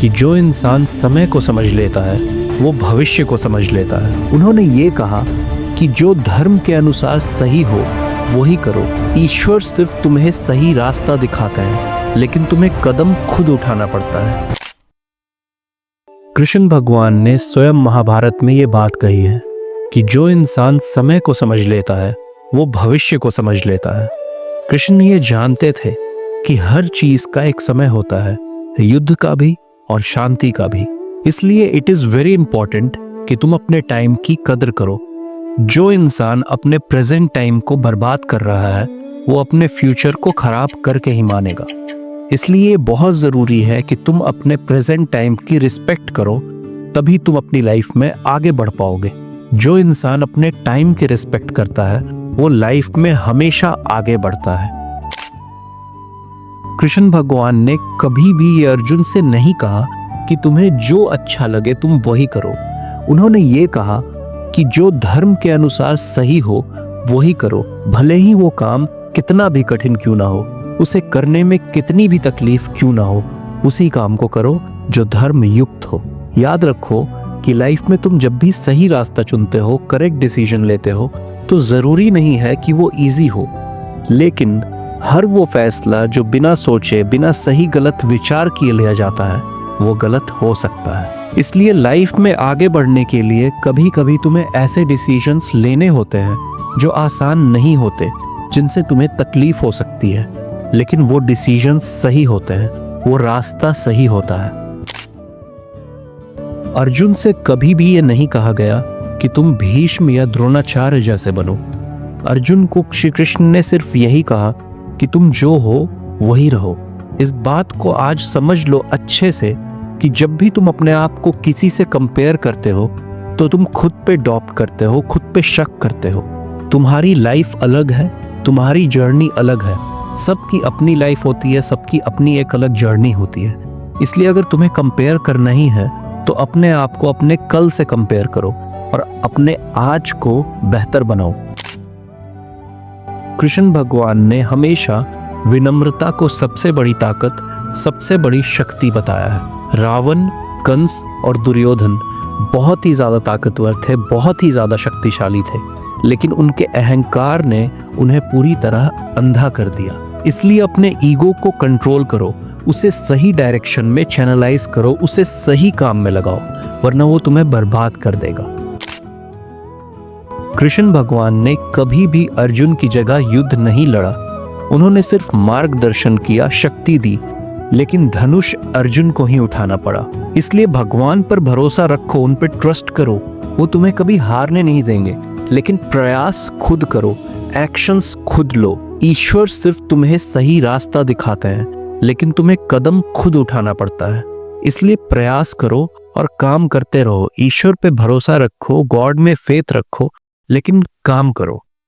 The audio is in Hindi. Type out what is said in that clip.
कि जो इंसान समय को समझ लेता है वो भविष्य को समझ लेता है। उन्होंने ये कहा कि जो धर्म के अनुसार सही हो वही करो। ईश्वर सिर्फ तुम्हें सही रास्ता दिखाते हैं, लेकिन तुम्हें कदम खुद उठाना पड़ता है। कृष्ण भगवान ने स्वयं महाभारत में ये बात कही है कि जो इंसान समय को समझ लेता है वो भविष्य को समझ लेता है। कृष्ण ये जानते थे कि हर चीज का एक समय होता है, युद्ध का भी और शांति का भी। इसलिए इट इज वेरी इंपॉर्टेंट कि तुम अपने टाइम की कदर करो। जो इंसान अपने प्रेजेंट टाइम को बर्बाद कर रहा है वो अपने फ्यूचर को खराब करके ही मानेगा। इसलिए बहुत जरूरी है कि तुम अपने प्रेजेंट टाइम की रिस्पेक्ट करो, तभी तुम अपनी लाइफ में आगे बढ़ पाओगे। जो इंसान अपने टाइम की रिस्पेक्ट करता है वो लाइफ में हमेशा आगे बढ़ता है। कृष्ण भगवान ने कभी भी ये अर्जुन से नहीं कहा कि तुम्हें जो अच्छा लगे तुम वही करो। उन्होंने ये कहा कि जो धर्म के अनुसार सही हो वही करो, भले ही वो काम कितना भी कठिन क्यों ना हो, उसे करने में कितनी भी तकलीफ क्यों ना हो, उसी काम को करो जो धर्म युक्त हो। याद रखो कि लाइफ में तुम जब भी सही रास्ता चुनते हो, करेक्ट डिसीजन लेते हो, तो जरूरी नहीं है कि वो इजी हो, लेकिन हर वो फैसला जो बिना सोचे, बिना सही गलत विचार किए लिया जाता है वो गलत हो सकता है। इसलिए लाइफ में आगे बढ़ने के लिए कभी कभी तुम्हें ऐसे डिसीजंस लेने होते हैं जो आसान नहीं होते, जिनसे तुम्हें तकलीफ हो सकती है, लेकिन वो डिसीजंस सही होते हैं, वो रास्ता सही होता है। अर्जुन से कभी भी ये नहीं कहा गया कि तुम भीष्म या द्रोणाचार्य जैसे बनो। अर्जुन को श्री कृष्ण ने सिर्फ यही कहा कि तुम जो हो वही रहो। इस बात को आज समझ लो अच्छे से कि जब भी तुम अपने आप को किसी से कंपेयर करते हो तो तुम खुद पे डॉप करते हो, खुद पे शक करते हो। तुम्हारी लाइफ अलग है, तुम्हारी जर्नी अलग है। सबकी अपनी लाइफ होती है, सबकी अपनी एक अलग जर्नी होती है। इसलिए अगर तुम्हें कंपेयर करना ही है तो अपने आप को अपने कल से कंपेयर करो और अपने आज को बेहतर बनाओ। कृष्ण भगवान ने हमेशा विनम्रता को सबसे बड़ी ताकत, सबसे बड़ी शक्ति बताया है। रावण, कंस और दुर्योधन बहुत ही ज्यादा ताकतवर थे, बहुत ही ज्यादा शक्तिशाली थे, लेकिन उनके अहंकार ने उन्हें पूरी तरह अंधा कर दिया। इसलिए अपने ईगो को कंट्रोल करो, उसे सही डायरेक्शन में चैनलाइज करो, उसे सही काम में लगाओ, वरना वो तुम्हें बर्बाद कर देगा। कृष्ण भगवान ने कभी भी अर्जुन की जगह युद्ध नहीं लड़ा। उन्होंने सिर्फ मार्गदर्शन किया, शक्ति दी, लेकिन धनुष अर्जुन को ही उठाना पड़ा। इसलिए भगवान पर भरोसा रखो, उन पर ट्रस्ट करो, वो तुम्हें कभी हारने नहीं देंगे, लेकिन प्रयास खुद करो, एक्शंस खुद लो। ईश्वर सिर्फ तुम्हें सही रास्ता दिखाते हैं, लेकिन तुम्हें कदम खुद उठाना पड़ता है। इसलिए प्रयास करो और काम करते रहो। ईश्वर पे भरोसा रखो, गॉड में फेथ रखो, लेकिन काम करो।